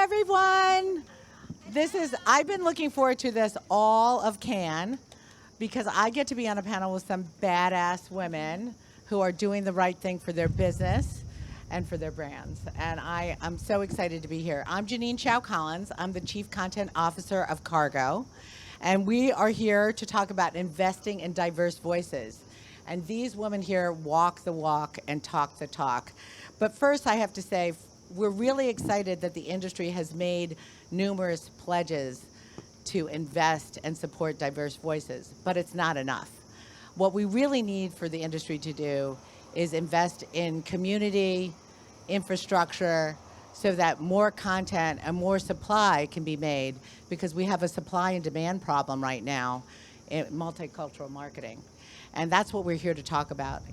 everyone. I've been looking forward to this all of Cannes because I get to be on a panel with some badass women who are doing the right thing for their business and for their brands. And I'm so excited to be here. I'm Jeannine Shao Collins. I'm the Chief Content Officer of Kargo. And we are here to talk about investing in diverse voices. And these women here walk the walk and talk the talk. But first, I have to say, we're really excited that the industry has made numerous pledges to invest and support diverse voices, but it's not enough. What we really need for the industry to do is invest in community, infrastructure, so that more content and more supply can be made, because we have a supply and demand problem right now in multicultural marketing. And that's what we're here to talk about.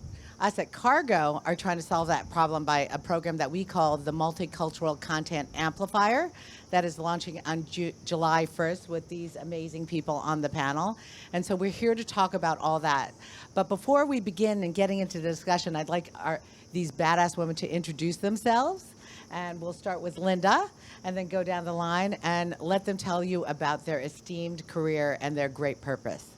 Us at Kargo are trying to solve that problem by a program that we call the Multicultural Content Amplifier that is launching on July 1st with these amazing people on the panel. And so we're here to talk about all that. But before we begin and getting into the discussion, I'd like these badass women to introduce themselves. And we'll start with Linda and then go down the line and let them tell you about their esteemed career and their great purpose.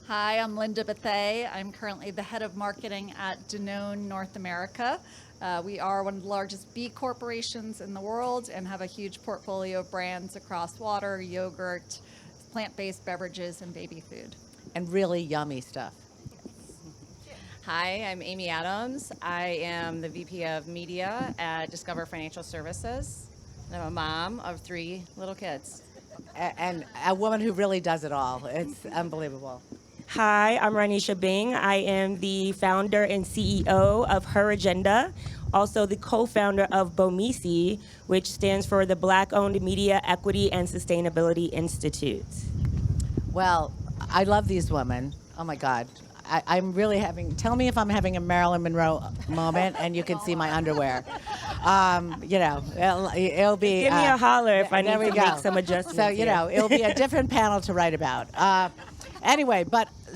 Hi, I'm Linda Bethea. I'm currently the head of marketing at Danone North America. We are one of the largest B corporations in the world and have a huge portfolio of brands across water, yogurt, plant-based beverages, and baby food. And really yummy stuff. Hi, I'm Amy Adams. I am the VP of Media at Discover Financial Services. And I'm a mom of 3 little kids. And a woman who really does it all. It's unbelievable. Hi, I'm Rhonesha Byng. I am the founder and CEO of Her Agenda, also the co-founder of BOMESI, which stands for the Black-Owned Media Equity and Sustainability Institute. Well, I love these women. Oh my God. I'm really tell me if I'm having a Marilyn Monroe moment and you can see my underwear. It'll be. Give me a holler if I need to make some adjustments. So, it'll be a different panel to write about. Anyway,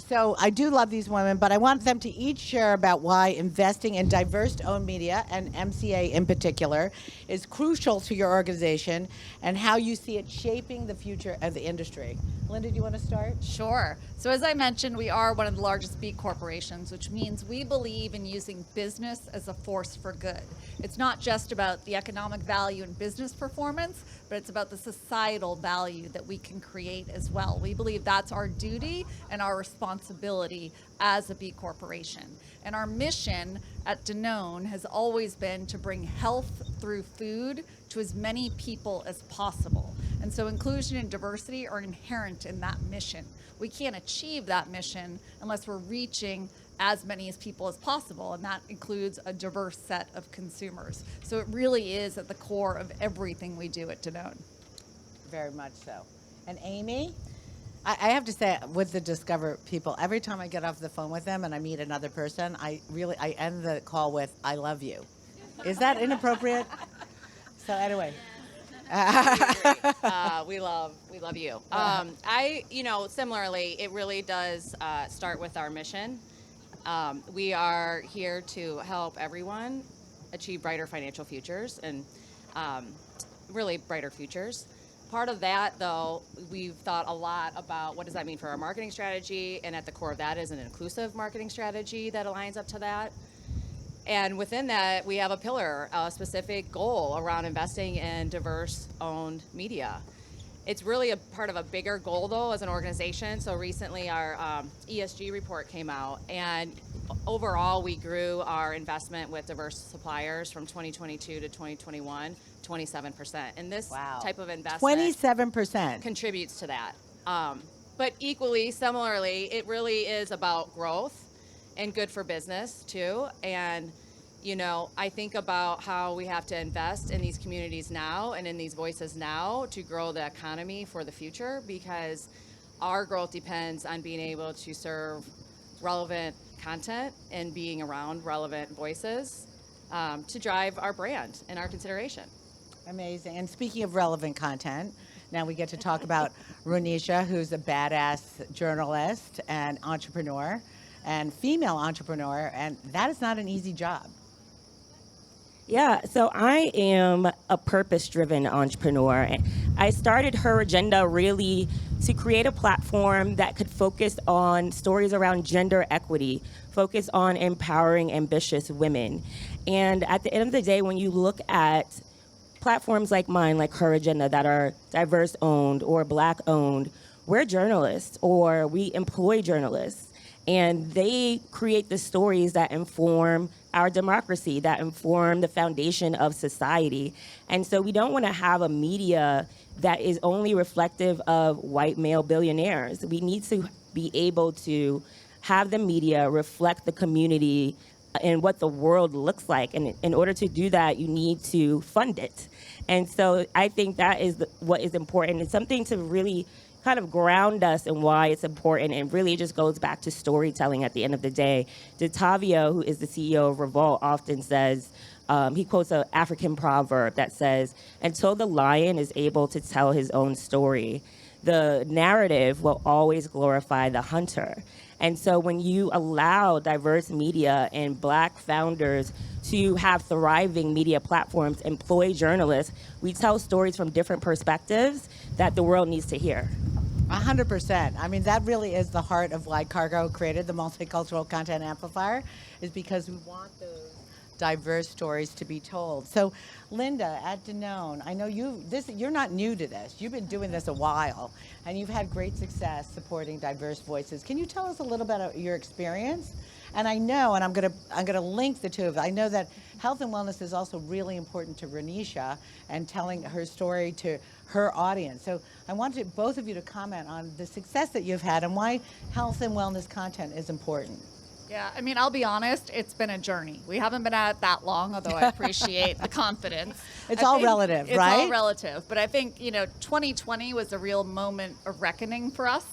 so I do love these women, but I want them to each share about why investing in diverse-owned media, and MCA in particular, is crucial to your organization and how you see it shaping the future of the industry. Linda, do you want to start? Sure. So as I mentioned, we are one of the largest B corporations, which means we believe in using business as a force for good. It's not just about the economic value and business performance, but it's about the societal value that we can create as well. We believe that's our duty and our responsibility as a B corporation. And our mission at Danone has always been to bring health through food to as many people as possible. And so inclusion and diversity are inherent in that mission. We can't achieve that mission unless we're reaching as many people as possible, and that includes a diverse set of consumers. So it really is at the core of everything we do at Danone. Very much so. And Amy? I have to say, with the Discover people, every time I get off the phone with them and I meet another person, I end the call with, "I love you." Is that inappropriate? So anyway. We love you. Similarly, it really does start with our mission. We are here to help everyone achieve brighter financial futures and really brighter futures. Part of that, though, we've thought a lot about what does that mean for our marketing strategy, and at the core of that is an inclusive marketing strategy that aligns up to that. And within that, we have a pillar, a specific goal around investing in diverse-owned media. It's really a part of a bigger goal, though, as an organization. So recently, our ESG report came out, and overall, we grew our investment with diverse suppliers from 2022 to 2021, 27%. And this type of investment 27% contributes to that. But equally, similarly, it really is about growth and good for business, too. And I think about how we have to invest in these communities now and in these voices now to grow the economy for the future, because our growth depends on being able to serve relevant content and being around relevant voices to drive our brand and our consideration. Amazing. And speaking of relevant content, now we get to talk about Rhonesha, who's a badass journalist and entrepreneur and female entrepreneur, and that is not an easy job. Yeah, so I am a purpose-driven entrepreneur. And I started Her Agenda really to create a platform that could focus on stories around gender equity, focus on empowering ambitious women. And at the end of the day, when you look at platforms like mine, like Her Agenda, that are diverse owned or black owned, we're journalists or we employ journalists. And they create the stories that inform our democracy, that inform the foundation of society. And so we don't want to have a media that is only reflective of white male billionaires. We need to be able to have the media reflect the community and what the world looks like. And in order to do that, you need to fund it. And so I think that is what is important. It's something to really kind of ground us in why it's important, and really just goes back to storytelling at the end of the day. DeTavio, who is the CEO of Revolt, often says, he quotes an African proverb that says, until the lion is able to tell his own story, the narrative will always glorify the hunter. And so when you allow diverse media and black founders to have thriving media platforms, employ journalists, we tell stories from different perspectives that the world needs to hear. 100%. I mean, that really is the heart of why Kargo created the Multicultural Content Amplifier, is because we want those diverse stories to be told. So, Linda at Danone, I know you're not new to this. You've been doing this a while, and you've had great success supporting diverse voices. Can you tell us a little bit about your experience? And I know, and I'm gonna link the two of them. I know that health and wellness is also really important to Rhonesha and telling her story to her audience. So I wanted both of you to comment on the success that you've had and why health and wellness content is important. Yeah, I mean, I'll be honest, it's been a journey. We haven't been at it that long, although I appreciate the confidence. It's all relative, right? It's all relative. But I think, 2020 was a real moment of reckoning for us.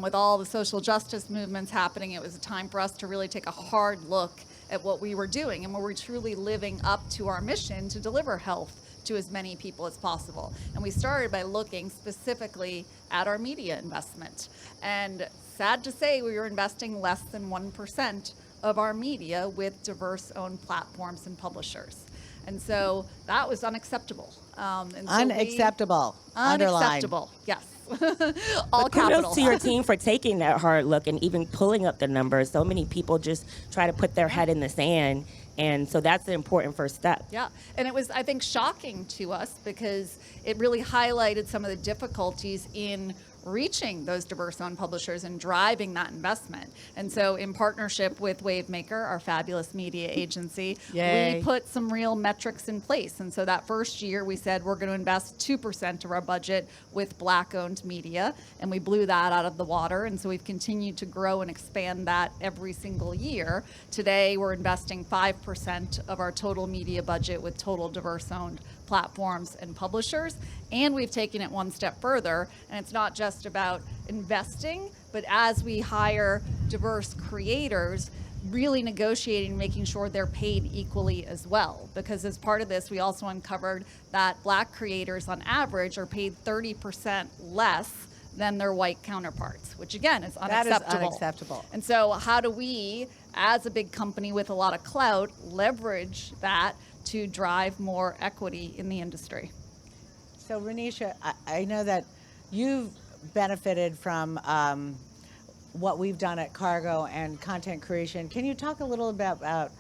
With all the social justice movements happening, it was a time for us to really take a hard look at what we were doing and were we truly living up to our mission to deliver health to as many people as possible. And we started by looking specifically at our media investment. And sad to say, we were investing less than 1% of our media with diverse-owned platforms and publishers. And so that was unacceptable. Unacceptable. Unacceptable, yes. All But capital. kudos to your team for taking that hard look and even pulling up the numbers. So many people just try to put their head in the sand, and so that's the important first step. Yeah, and it was, I think, shocking to us because it really highlighted some of the difficulties in reaching those diverse-owned publishers and driving that investment. And so in partnership with Wavemaker, our fabulous media agency, Yay. we put some real metrics in place. And so that first year we said we're going to invest 2% of our budget with black-owned media, and we blew that out of the water. And so we've continued to grow and expand that every single year. Today we're investing 5% of our total media budget with total diverse-owned platforms and publishers, and we've taken it one step further, and it's not just about investing, but as we hire diverse creators, really negotiating, making sure they're paid equally as well. Because as part of this, we also uncovered that black creators on average are paid 30% less than their white counterparts, which again is unacceptable. That is unacceptable. And so how do we, as a big company with a lot of clout, leverage that to drive more equity in the industry? So Rhonesha, I know that you've benefited from what we've done at Kargo and content creation. Can you talk a little bit about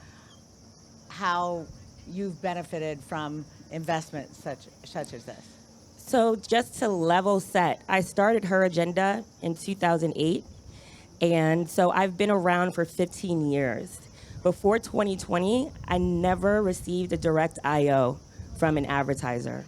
how you've benefited from investments such as this? So just to level set, I started Her Agenda in 2008, and so I've been around for 15 years. Before 2020, I never received a direct IO from an advertiser.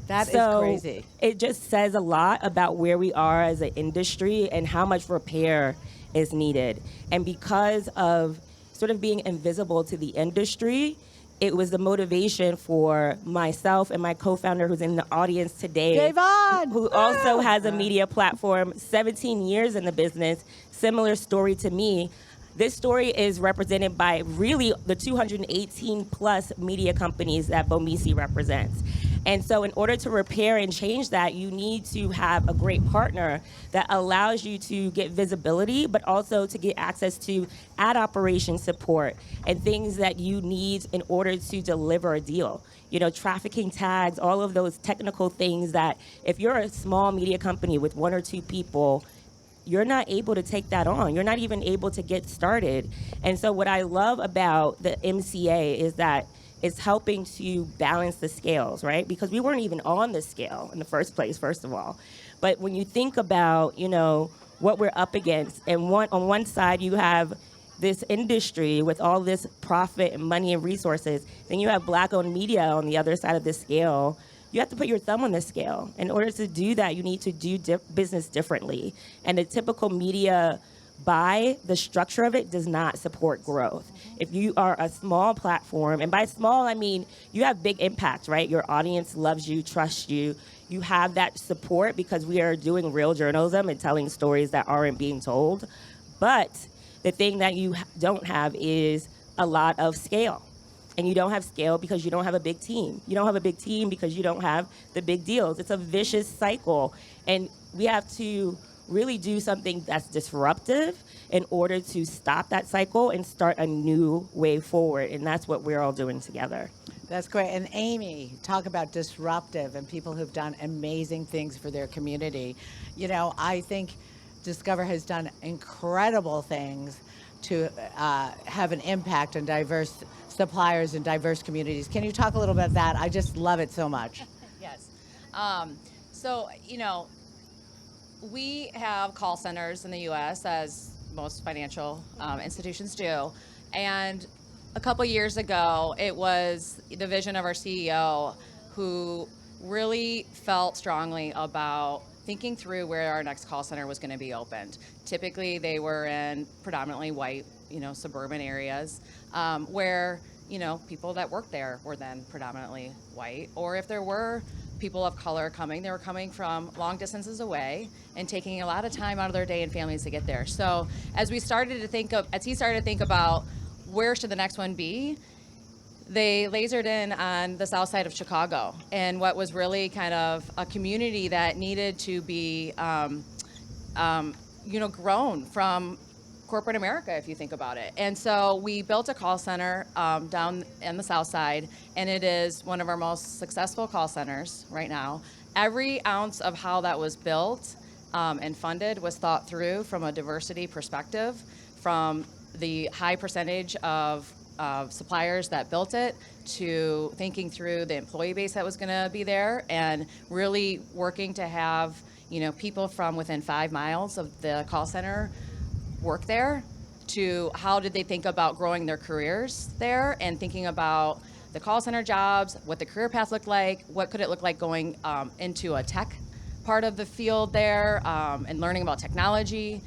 That is So crazy. it just says a lot about where we are as an industry and how much repair is needed. And because of sort of being invisible to the industry, it was the motivation for myself and my co-founder who's in the audience today, Javon! who also has a media platform, 17 years in the business, similar story to me. This story is represented by really the 218 plus media companies that BOMESI represents. And so in order to repair and change that, you need to have a great partner that allows you to get visibility, but also to get access to ad operation support and things that you need in order to deliver a deal. You know, trafficking tags, all of those technical things that if you're a small media company with 1 or 2 people, you're not able to take that on. You're not even able to get started. And so what I love about the MCA is that it's helping to balance the scales, right? Because we weren't even on the scale in the first place, first of all. But when you think about, you know, what we're up against, and on one side you have this industry with all this profit and money and resources, then you have Black-owned media on the other side of the scale. You have to put your thumb on the scale. In order to do that, you need to do business differently. And the typical media buy, the structure of it does not support growth. If you are a small platform, and by small, I mean you have big impact, right? Your audience loves you, trusts you. You have that support because we are doing real journalism and telling stories that aren't being told. But the thing that you don't have is a lot of scale. And you don't have scale because you don't have a big team. You don't have a big team because you don't have the big deals. It's a vicious cycle. And we have to really do something that's disruptive in order to stop that cycle and start a new way forward. And that's what we're all doing together. That's great. And Amy, talk about disruptive and people who've done amazing things for their community. You know, I think Discover has done incredible things to have an impact on diverse suppliers and diverse communities. Can you talk a little bit about that? I just love it so much. Yes. So, you know, we have call centers in the U.S., as most financial institutions do. And a couple years ago, it was the vision of our CEO who really felt strongly about thinking through where our next call center was going to be opened. Typically, they were in predominantly white, you know, suburban areas where, you know, people that worked there were then predominantly white. Or if there were people of color coming, they were coming from long distances away and taking a lot of time out of their day and families to get there. So as he started to think about where should the next one be, they lasered in on the south side of Chicago and what was really kind of a community that needed to be, you know, grown from corporate America, if you think about it. And so we built a call center down in the south side, and it is one of our most successful call centers right now. Every ounce of how that was built and funded was thought through from a diversity perspective, from the high percentage of suppliers that built it, to thinking through the employee base that was going to be there, and really working to have, you know, people from within 5 miles of the call center work there, to how did they think about growing their careers there, and thinking about the call center jobs, what the career path looked like, what could it look like going into a tech part of the field there, and learning about technology,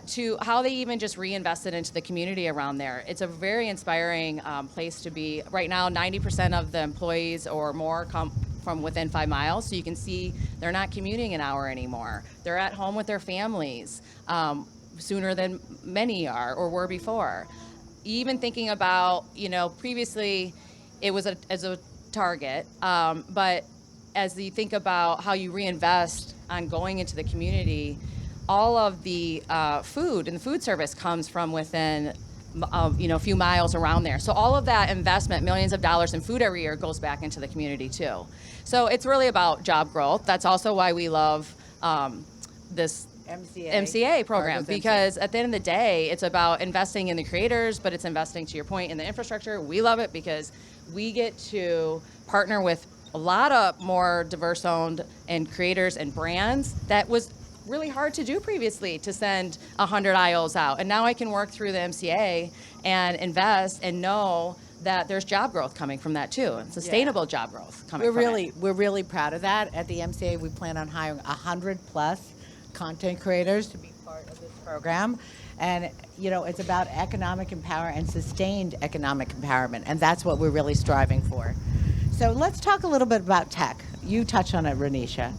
to how they even just reinvested into the community around there. It's a very inspiring place to be. Right now, 90% of the employees or more come from within 5 miles, so you can see they're not commuting an hour anymore. They're at home with their families sooner than many are or were before. Even thinking about, you know, previously it was as a target, but as you think about how you reinvest on going into the community, all of the food and the food service comes from within you know, a few miles around there. So all of that investment, millions of dollars in food every year, goes back into the community too. So it's really about job growth. That's also why we love this MCA program, because at the end of the day, it's about investing in the creators, but it's investing, to your point, in the infrastructure. We love it because we get to partner with a lot of more diverse owned and creators and brands that was really hard to do previously, to send 100 aisles out. And now I can work through the MCA and invest and know that there's job growth coming from that too, and sustainable job growth coming from it. We're really proud of that. At the MCA, we plan on hiring 100 plus content creators to be part of this program. And, you know, it's about economic empowerment and sustained economic empowerment. And that's what we're really striving for. So let's talk a little bit about tech. You touched on it, Rhonesha.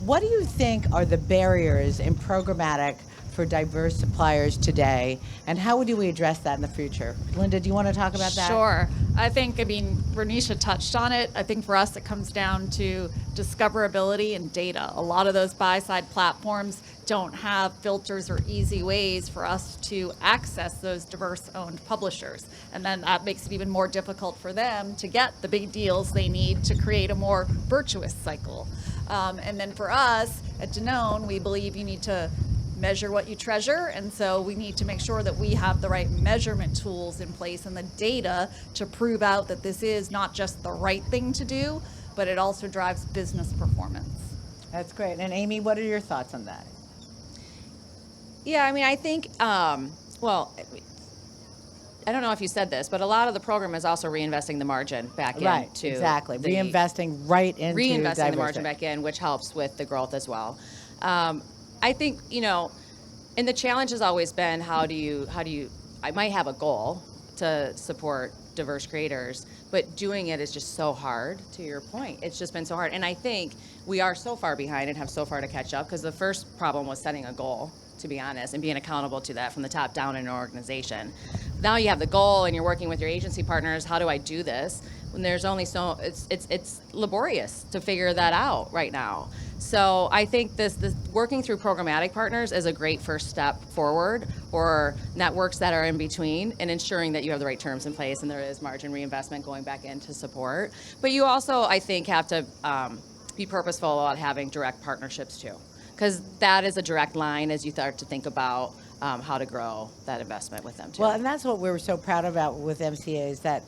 What do you think are the barriers in programmatic for diverse suppliers today, and how do we address that in the future? Linda, do you want to talk about that? Sure. I mean, Rhonesha touched on it. I think for us, it comes down to discoverability and data. A lot of those buy-side platforms don't have filters or easy ways for us to access those diverse-owned publishers. And then that makes it even more difficult for them to get the big deals they need to create a more virtuous cycle. And then for us at Danone, we believe you need to measure what you treasure, and so we need to make sure that we have the right measurement tools in place and the data to prove out that this is not just the right thing to do, but it also drives business performance. That's great. And Amy, what are your thoughts on that? Yeah, I mean, I think, well, I don't know if you said this, but a lot of the program is also reinvesting the margin back Right, into exactly. Reinvesting right into reinvesting the margin diversity. back in, which helps with the growth as well. I think, and the challenge has always been how do you, I might have a goal to support diverse creators, but doing it is just so hard, to your point. It's just been so hard. And I think we are so far behind and have so far to catch up, because the first problem was setting a goal, to be honest, and being accountable to that from the top down in an organization. Now you have the goal and you're working with your agency partners. How do I do this? When there's only so, it's laborious to figure that out right now. So I think this working through programmatic partners is a great first step forward, or networks that are in between, and ensuring that you have the right terms in place and there is margin reinvestment going back into support. But you also, I think, have to be purposeful about having direct partnerships too, because that is a direct line as you start to think about how to grow that investment with them too. Well, and that's what we were so proud about with MCA, is that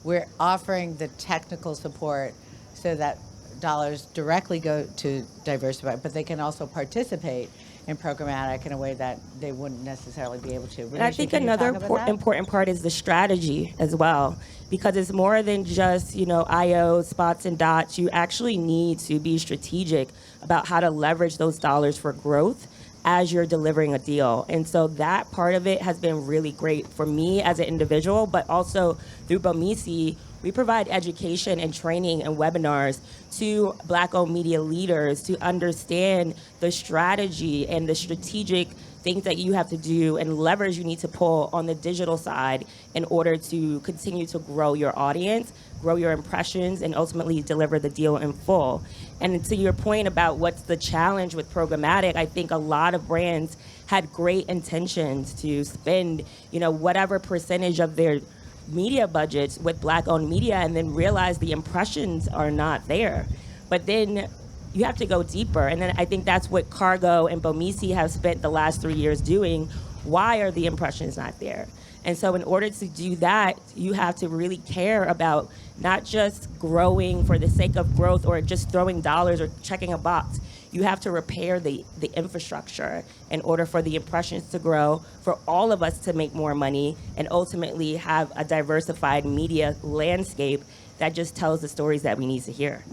we're offering the technical support so that dollars directly go to diversify, but they can also participate in programmatic in a way that they wouldn't necessarily be able to. And I think another important part is the strategy as well, because it's more than just, IO, spots and dots. You actually need to be strategic about how to leverage those dollars for growth as you're delivering a deal. And so that part of it has been really great for me as an individual, but also through BOMESI, we provide education and training and webinars to Black-owned media leaders to understand the strategy and the strategic things that you have to do and levers you need to pull on the digital side in order to continue to grow your audience, grow your impressions, and ultimately deliver the deal in full. And to your point about what's the challenge with programmatic, I think a lot of brands had great intentions to spend, whatever percentage of their media budgets with Black-owned media, and then realize the impressions are not there. But then you have to go deeper, and then I think that's what Kargo and BOMESI have spent the last 3 years doing. Why are the impressions not there? And so in order to do that, you have to really care about not just growing for the sake of growth or just throwing dollars or checking a box. You have to repair the infrastructure in order for the impressions to grow, for all of us to make more money, and ultimately have a diversified media landscape that just tells the stories that we need to hear.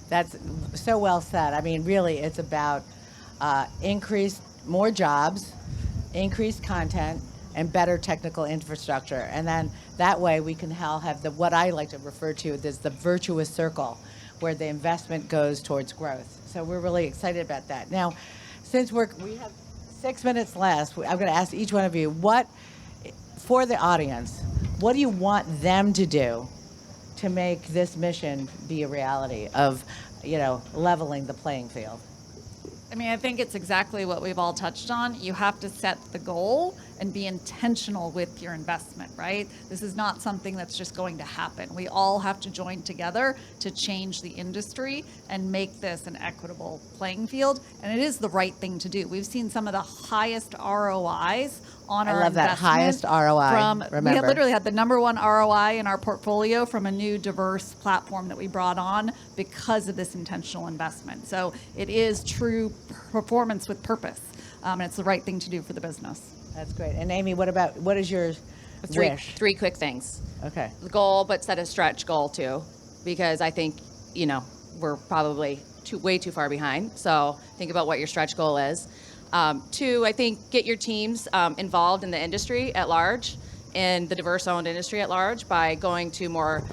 That's so well said. I mean, really, it's about more jobs, increased content, and better technical infrastructure. And then that way we can have what I like to refer to as the virtuous circle, where the investment goes towards growth. So we're really excited about that. Now, since we have 6 minutes left, I'm going to ask each one of you, for the audience, what do you want them to do to make this mission be a reality of, leveling the playing field? I mean, I think it's exactly what we've all touched on. You have to set the goal and be intentional with your investment, right? This is not something that's just going to happen. We all have to join together to change the industry and make this an equitable playing field. And it is the right thing to do. We've seen some of the highest ROIs on our investment. I love that, highest ROI. We literally had the #1 ROI in our portfolio from a new diverse platform that we brought on because of this intentional investment. So it is true performance with purpose. And it's the right thing to do for the business. That's great. And Amy, what is your wish? Three quick things. Okay. The goal, but set a stretch goal too, because I think, we're probably way too far behind. So think about what your stretch goal is. 2, I think get your teams involved in the industry at large, in the diverse-owned industry at large, by going to more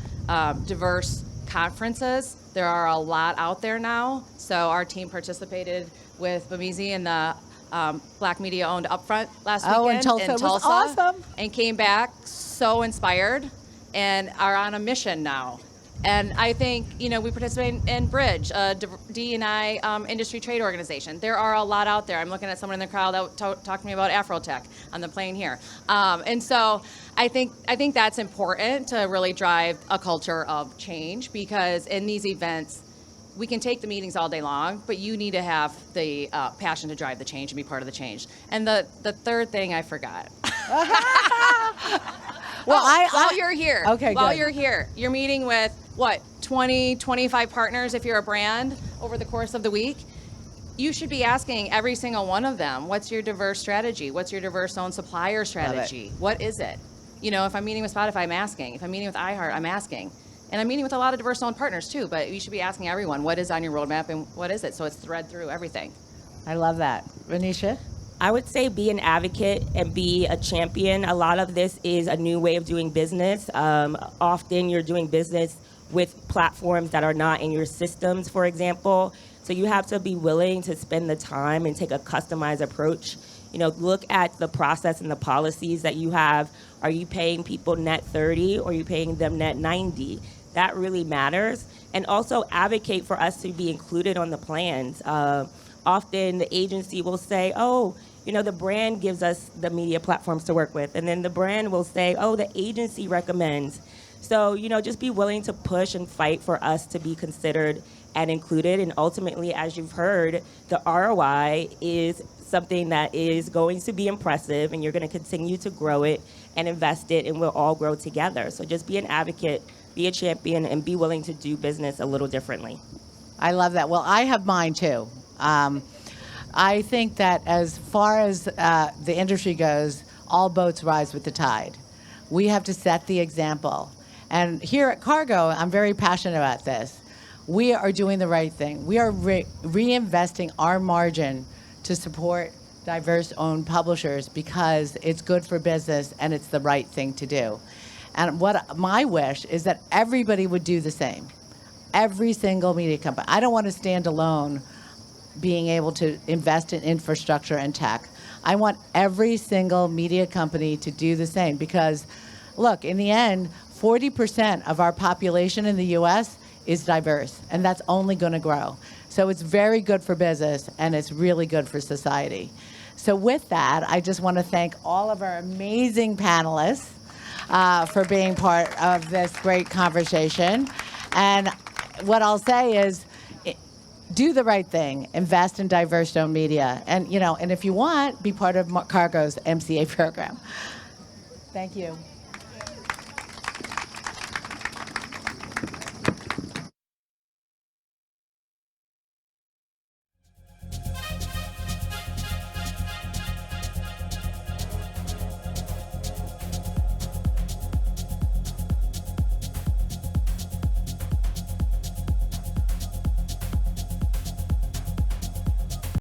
diverse conferences. There are a lot out there now. So our team participated with BOMESI in the Black media owned upfront last Oh, weekend in Tulsa. It was awesome. and came back so inspired and are on a mission now. And I think, we participate in Bridge, a DE&I industry trade organization. There are a lot out there. I'm looking at someone in the crowd that talked to me about Afrotech on the plane here. And so I think that's important to really drive a culture of change, because in these events, we can take the meetings all day long, but you need to have the passion to drive the change and be part of the change. And the third thing I forgot. Well, while you're here, Okay, while good. you're here, you're meeting with, 20, 25 partners if you're a brand over the course of the week. You should be asking every single one of them, what's your diverse strategy? What's your diverse owned supplier strategy? What is it? If I'm meeting with Spotify, I'm asking. If I'm meeting with iHeart, I'm asking. And I'm meeting with a lot of diverse owned partners too, but you should be asking everyone, what is on your roadmap and what is it? So it's thread through everything. I love that. Rhonesha? I would say be an advocate and be a champion. A lot of this is a new way of doing business. Often you're doing business with platforms that are not in your systems, for example. So you have to be willing to spend the time and take a customized approach. Look at the process and the policies that you have. Are you paying people net 30 or are you paying them net 90? That really matters. And also advocate for us to be included on the plans. Often the agency will say, the brand gives us the media platforms to work with. And then the brand will say, the agency recommends. So, just be willing to push and fight for us to be considered and included. And ultimately, as you've heard, the ROI is something that is going to be impressive, and you're going to continue to grow it and invest it, and we'll all grow together. So just be an advocate, be a champion, and be willing to do business a little differently. I love that. Well, I have mine too. I think that as far as the industry goes, all boats rise with the tide. We have to set the example. And here at Kargo, I'm very passionate about this. We are doing the right thing. We are reinvesting our margin to support diverse-owned publishers because it's good for business and it's the right thing to do. And what my wish is that everybody would do the same. Every single media company. I don't want to stand alone being able to invest in infrastructure and tech. I want every single media company to do the same because, look, in the end, 40% of our population in the U.S. is diverse, and that's only going to grow. So it's very good for business, and it's really good for society. So with that, I just want to thank all of our amazing panelists for being part of this great conversation. And what I'll say is, do the right thing, invest in diverse-owned media, and and if you want, be part of Kargo's MCA program. Thank you.